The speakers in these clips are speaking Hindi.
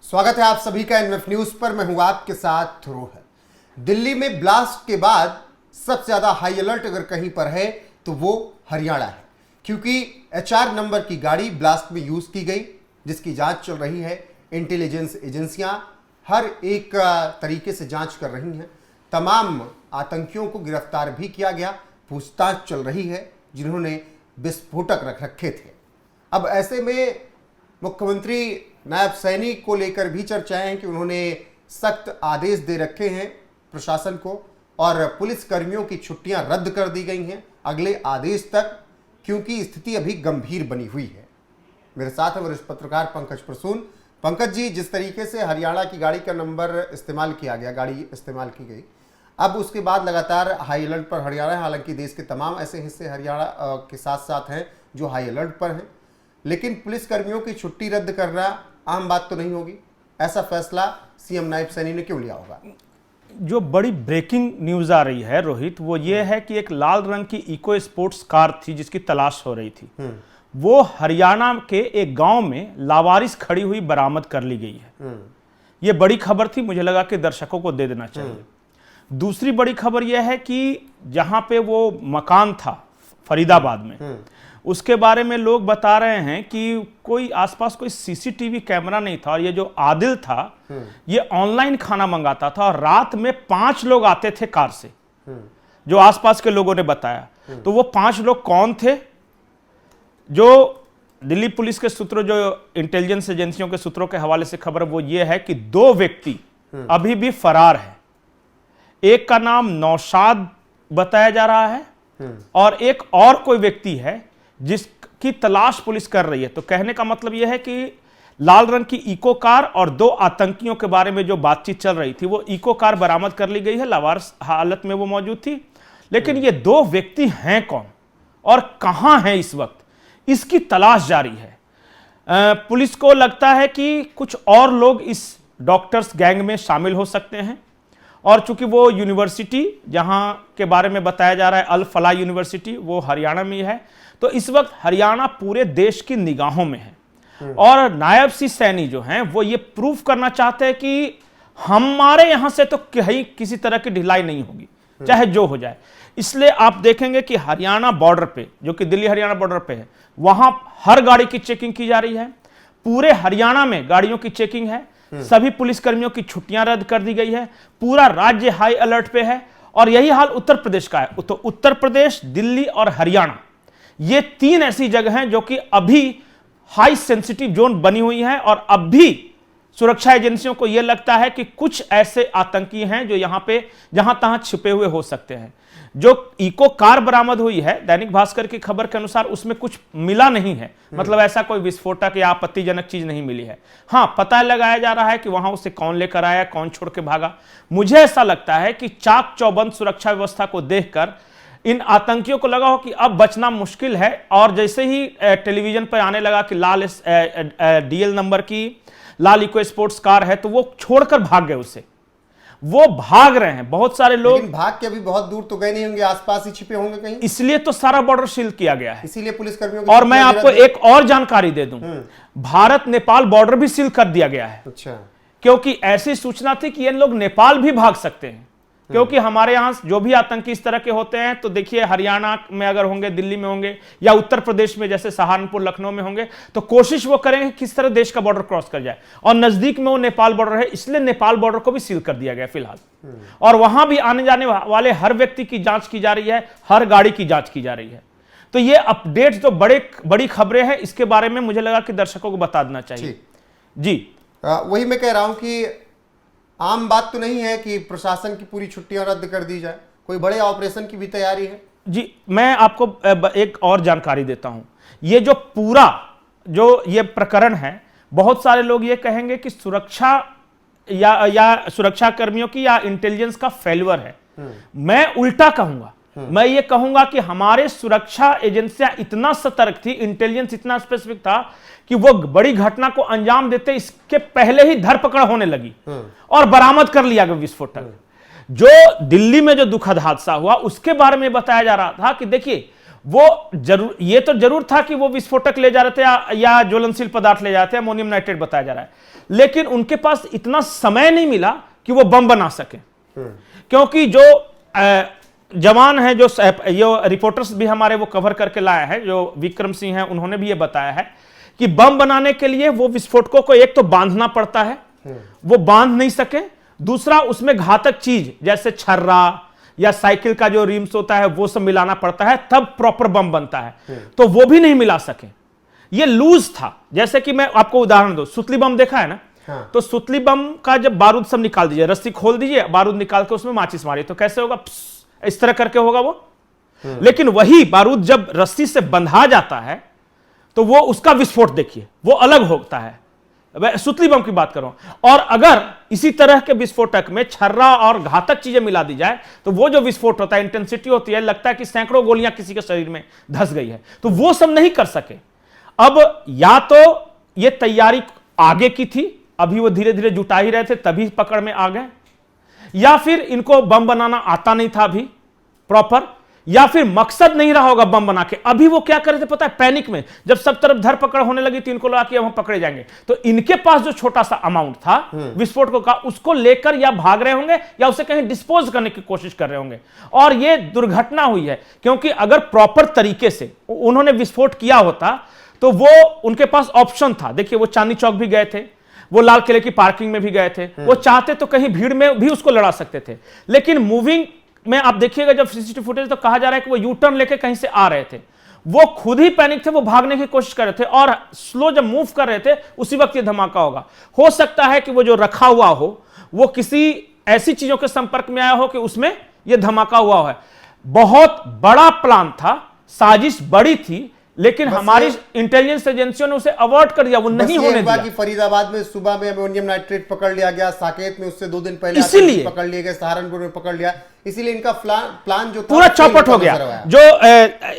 स्वागत है आप सभी का एनएफ न्यूज पर। मैं हूं आपके साथ रोहन। दिल्ली में ब्लास्ट के बाद सबसे ज्यादा हाई अलर्ट अगर कहीं पर है तो वो हरियाणा है, क्योंकि HR नंबर की गाड़ी ब्लास्ट में यूज की गई, जिसकी जांच चल रही है। इंटेलिजेंस एजेंसियां हर एक तरीके से जांच कर रही हैं। तमाम आतंकियों को गिरफ्तार भी किया गया, पूछताछ चल रही है जिन्होंने विस्फोटक रख रखे थे। अब ऐसे में मुख्यमंत्री नायब सैनी को लेकर भी चर्चाएं हैं कि उन्होंने सख्त आदेश दे रखे हैं प्रशासन को, और पुलिस कर्मियों की छुट्टियां रद्द कर दी गई हैं अगले आदेश तक, क्योंकि स्थिति अभी गंभीर बनी हुई है। मेरे साथ है वरिष्ठ पत्रकार पंकज प्रसून। पंकज जी, जिस तरीके से हरियाणा की गाड़ी का नंबर इस्तेमाल किया गया, गाड़ी इस्तेमाल की गई, अब उसके बाद लगातार हाई अलर्ट पर हरियाणा है। हालांकि देश के तमाम ऐसे हिस्से हरियाणा के साथ साथ हैं जो हाई अलर्ट पर हैं, लेकिन पुलिस कर्मियों की छुट्टी रद्द करना आम बात तो नहीं होगी। ऐसा फैसला सीएम नायब सैनी ने क्यों लिया होगा? जो बड़ी ब्रेकिंग न्यूज आ रही है रोहित, वो ये है कि एक लाल रंग की इको स्पोर्ट्स कार थी जिसकी तलाश हो रही थी, वो हरियाणा के एक गांव में लावारिस खड़ी हुई बरामद कर ली गई है। ये बड़ी खबर थी, मुझे लगा कि दर्शकों को दे देना चाहिए। दूसरी बड़ी खबर यह है कि जहां पे वो मकान था फरीदाबाद में, उसके बारे में लोग बता रहे हैं कि कोई आसपास कोई सीसीटीवी कैमरा नहीं था, और ये जो आदिल था ये ऑनलाइन खाना मंगाता था, और रात में 5 लोग आते थे कार से, जो आसपास के लोगों ने बताया। तो वो 5 लोग कौन थे? जो दिल्ली पुलिस के सूत्रों, जो इंटेलिजेंस एजेंसियों के सूत्रों के हवाले से खबर, वो ये है कि 2 व्यक्ति अभी भी फरार है। एक का नाम नौशाद बताया जा रहा है, और एक और कोई व्यक्ति है जिसकी तलाश पुलिस कर रही है। तो कहने का मतलब यह है कि लाल रंग की इको कार और 2 आतंकियों के बारे में जो बातचीत चल रही थी, वो इको कार बरामद कर ली गई है, लावारिस हालत में वो मौजूद थी। लेकिन ये 2 व्यक्ति हैं कौन और कहां हैं इस वक्त, इसकी तलाश जारी है। पुलिस को लगता है कि कुछ और लोग इस डॉक्टर्स गैंग में शामिल हो सकते हैं, और चूंकि वो यूनिवर्सिटी जहां के बारे में बताया जा रहा है, अल फलाह यूनिवर्सिटी, वो हरियाणा में है। तो इस वक्त हरियाणा पूरे देश की निगाहों में है, और नायब सिंह सैनी जो हैं वो ये प्रूफ करना चाहते हैं कि हमारे यहां से तो कहीं किसी तरह की ढिलाई नहीं होगी, चाहे जो हो जाए। इसलिए आप देखेंगे कि हरियाणा बॉर्डर पे, जो कि दिल्ली हरियाणा बॉर्डर पे है, वहां हर गाड़ी की चेकिंग की जा रही है। पूरे हरियाणा में गाड़ियों की चेकिंग है। सभी पुलिसकर्मियों की छुट्टियां रद्द कर दी गई है। पूरा राज्य हाई अलर्ट पे है, और यही हाल उत्तर प्रदेश का है। तो उत्तर प्रदेश, दिल्ली और हरियाणा, ये 3 ऐसी जगह हैं जो कि अभी हाई सेंसिटिव जोन बनी हुई हैं, और अब भी सुरक्षा एजेंसियों को यह लगता है कि कुछ ऐसे आतंकी हैं जो यहां पे जहां तहां छिपे हुए हो सकते हैं। जो इको कार बरामद हुई है, दैनिक भास्कर की खबर के अनुसार उसमें कुछ मिला नहीं है, मतलब ऐसा कोई विस्फोटक या आपत्तिजनक चीज नहीं मिली है। हां, पता लगाया जा रहा है कि वहां उसे कौन लेकर आया, कौन छोड़ के भागा। मुझे ऐसा लगता है कि चाक चौबंद सुरक्षा व्यवस्था को देखकर इन आतंकियों को लगा हो कि अब बचना मुश्किल है, और जैसे ही टेलीविजन पर आने लगा कि लाल DL नंबर की लाल इको स्पोर्ट्स कार है, तो वो छोड़कर भाग गए उसे। वो भाग रहे हैं बहुत सारे लोग। लेकिन भाग के अभी बहुत दूर तो गए नहीं होंगे, आसपास ही छिपे होंगे कहीं, इसलिए तो सारा बॉर्डर सील किया गया है, इसीलिए पुलिस कर्मियों। और मैं आपको एक और जानकारी दे दूं, भारत नेपाल बॉर्डर भी सील कर दिया गया है। अच्छा। क्योंकि ऐसी सूचना थी कि ये लोग नेपाल भी भाग सकते हैं, क्योंकि हमारे यहां जो भी आतंकी इस तरह के होते हैं, तो देखिए हरियाणा में अगर होंगे, दिल्ली में होंगे, या उत्तर प्रदेश में जैसे सहारनपुर, लखनऊ में होंगे, तो कोशिश वो करेंगे किस तरह देश का बॉर्डर क्रॉस कर जाए, और नजदीक में वो नेपाल बॉर्डर है, इसलिए नेपाल बॉर्डर को भी सील कर दिया गया फिलहाल। और वहां भी आने जाने वाले हर व्यक्ति की जांच की जा रही है, हर गाड़ी की जांच की जा रही है। तो ये अपडेट जो बड़ी खबरें हैं, इसके बारे में मुझे लगा कि दर्शकों को बता देना चाहिए। जी वही मैं कह रहा हूं कि आम बात तो नहीं है कि प्रशासन की पूरी छुट्टियां रद्द कर दी जाए, कोई बड़े ऑपरेशन की भी तैयारी है। जी, मैं आपको एक और जानकारी देता हूं। ये जो पूरा जो ये प्रकरण है, बहुत सारे लोग ये कहेंगे कि सुरक्षा या सुरक्षा कर्मियों की या इंटेलिजेंस का फेल्यूर है। मैं उल्टा कहूंगा, मैं ये कहूंगा कि हमारे सुरक्षा एजेंसियां इतना सतर्क थी, इंटेलिजेंस इतना स्पेसिफिक था कि वो बड़ी घटना को अंजाम देते इसके पहले ही धरपकड़ होने लगी और बरामद कर लिया गया विस्फोटक। जो दिल्ली में जो दुखद हादसा हुआ उसके बारे में बताया जा रहा था कि देखिए वो जरूर, ये तो जरूर था कि वो विस्फोटक ले जा रहे थे या ज्वलनशील पदार्थ ले जाते हैं, अमोनियम नाइट्रेट बताया जा रहा है, लेकिन उनके पास इतना समय नहीं मिला कि वो बम बना सके। क्योंकि जो जवान है, जो ये रिपोर्टर्स भी हमारे वो कवर करके लाया है, जो विक्रम सिंह है, उन्होंने भी ये बताया है कि बम बनाने के लिए वो विस्फोटकों को एक तो बांधना पड़ता है, वो बांध नहीं सके, दूसरा उसमें घातक चीज जैसे छर्रा या साइकिल का जो रिम्स होता है वो सब मिलाना पड़ता है, तब प्रॉपर बम बनता है, तो वो भी नहीं मिला सके। ये लूज था। जैसे कि मैं आपको उदाहरण दूं, सुतली बम देखा है ना? हाँ। तो सुतली बम का जब बारूद सब निकाल दीजिए, रस्सी खोल दीजिए, बारूद निकाल के उसमें माचिस मारिए, तो कैसे होगा? इस तरह करके होगा वो। लेकिन वही बारूद जब रस्सी से बंधा जाता है तो वो उसका विस्फोट देखिए, वो अलग होता है। सुतली बम की बात करूं, और अगर इसी तरह के विस्फोटक में छर्रा और घातक चीजें मिला दी जाए तो वो जो विस्फोट होता है, इंटेंसिटी होती है, लगता है कि सैकड़ों गोलियां किसी के शरीर में धंस गई है, तो वो सब नहीं कर सके। अब या तो ये तैयारी आगे की थी, अभी वो धीरे धीरे जुटा ही रहे थे, तभी पकड़ में आ गए, या फिर इनको बम बनाना आता नहीं था अभी प्रॉपर, या फिर मकसद नहीं रहा होगा बम बना के। अभी वो क्या कर रहे थे पता है? पैनिक में जब सब तरफ धरपकड़ होने लगी तो इनको लगा कि हम पकड़े जाएंगे, तो इनके पास जो छोटा सा अमाउंट था विस्फोटकों का, उसको लेकर या भाग रहे होंगे या उसे कहीं डिस्पोज करने की कोशिश कर रहे होंगे, और ये दुर्घटना हुई है। क्योंकि अगर प्रॉपर तरीके से उन्होंने विस्फोट किया होता तो वो उनके पास ऑप्शन था। देखिए, वो चांदनी चौक भी गए थे, वो लाल किले की पार्किंग में भी गए थे, वो चाहते तो कहीं भीड़ में भी उसको लड़ा सकते थे, लेकिन मूविंग में आप देखिएगा जब सीसीटीवी फुटेज, तो कहा जा रहा है कि वो यू टर्न लेके कहीं से आ रहे थे, वो खुद ही पैनिक थे, वो भागने की कोशिश कर रहे थे, और स्लो जब मूव कर रहे थे उसी वक्त ये धमाका होगा। हो सकता है कि वो जो रखा हुआ हो वो किसी ऐसी चीजों के संपर्क में आया हो कि उसमें ये धमाका हुआ है। बहुत बड़ा प्लान था, साजिश बड़ी थी, लेकिन हमारी इंटेलिजेंस एजेंसियों ने उसे अवॉइड कर दिया, वो नहीं होने दिया। कि फरीदाबाद में सुबह में अमोनियम नाइट्रेट पकड़ लिया गया, साकेत में उससे 2 दिन पहले इसीलिए पकड़ लिए गए, सहारनपुर में पकड़ लिया, इसीलिए इनका प्लान जो था पूरा चौपट हो गया। जो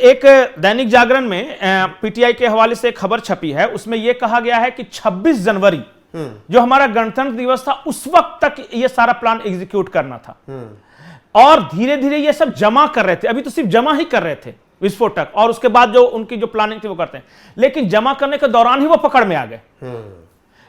एक दैनिक जागरण में पीटीआई के हवाले से खबर छपी है, उसमें यह कहा गया है कि 26 जनवरी जो हमारा गणतंत्र दिवस था, उस वक्त तक यह सारा प्लान एग्जीक्यूट करना था, और धीरे धीरे ये सब जमा कर रहे थे। अभी तो सिर्फ जमा ही कर रहे थे विस्फोटक, और उसके बाद जो उनकी जो प्लानिंग थी वो करते हैं, लेकिन जमा करने के दौरान ही वो पकड़ में आ गए।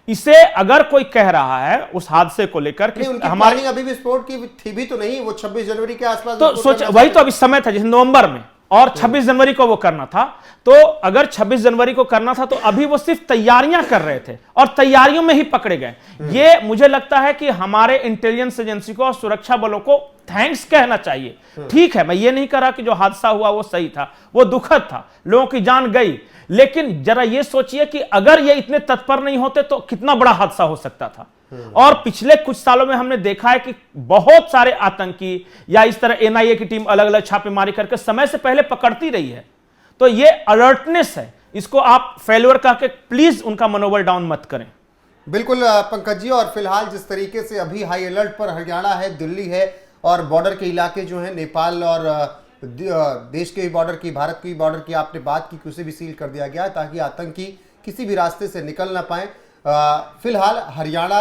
इसे अगर कोई कह रहा है उस हादसे को लेकर कि हमारी अभी विस्फोट की थी भी तो नहीं, वो 26 जनवरी के आसपास, तो सोच, वही तो अभी समय था जैसे नवंबर में, और 26 जनवरी को वो करना था। तो अगर 26 जनवरी को करना था तो अभी वो सिर्फ तैयारियां कर रहे थे, और तैयारियों में ही पकड़े गए। ये मुझे लगता है कि हमारे इंटेलिजेंस एजेंसी को और सुरक्षा बलों को थैंक्स कहना चाहिए। ठीक है, मैं ये नहीं कह रहा कि जो हादसा हुआ वो सही था, वो दुखद था, लोगों की जान गई, लेकिन जरा ये सोचिए कि अगर ये इतने तत्पर नहीं होते तो कितना बड़ा हादसा हो सकता था। और पिछले कुछ सालों में हमने देखा है कि बहुत सारे आतंकी या इस तरह एनआईए की टीम अलग अलग छापेमारी करके समय से पहले पकड़ती रही है। तो ये अलर्टनेस है, इसको आप फेल्योर कह के प्लीज उनका मनोबल डाउन मत करें। बिल्कुल पंकज जी, और फिलहाल जिस तरीके से अभी हाई अलर्ट पर हरियाणा है, दिल्ली है, और बॉर्डर के इलाके जो हैं नेपाल और देश के बॉर्डर की, भारत की बॉर्डर की आपने बात की, उसे भी सील कर दिया गया है ताकि आतंकी किसी भी रास्ते से निकल ना पाए। फिलहाल हरियाणा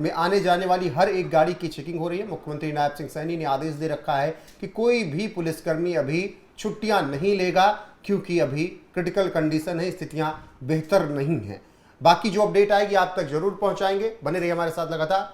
में आने जाने वाली हर एक गाड़ी की चेकिंग हो रही है। मुख्यमंत्री नायब सिंह सैनी ने आदेश दे रखा है कि कोई भी पुलिसकर्मी अभी छुट्टियां नहीं लेगा, क्योंकि अभी क्रिटिकल कंडीशन है, स्थितियां बेहतर नहीं हैं। बाकी जो अपडेट आएगी आप तक जरूर पहुंचाएंगे, बने रहिए हमारे साथ लगातार।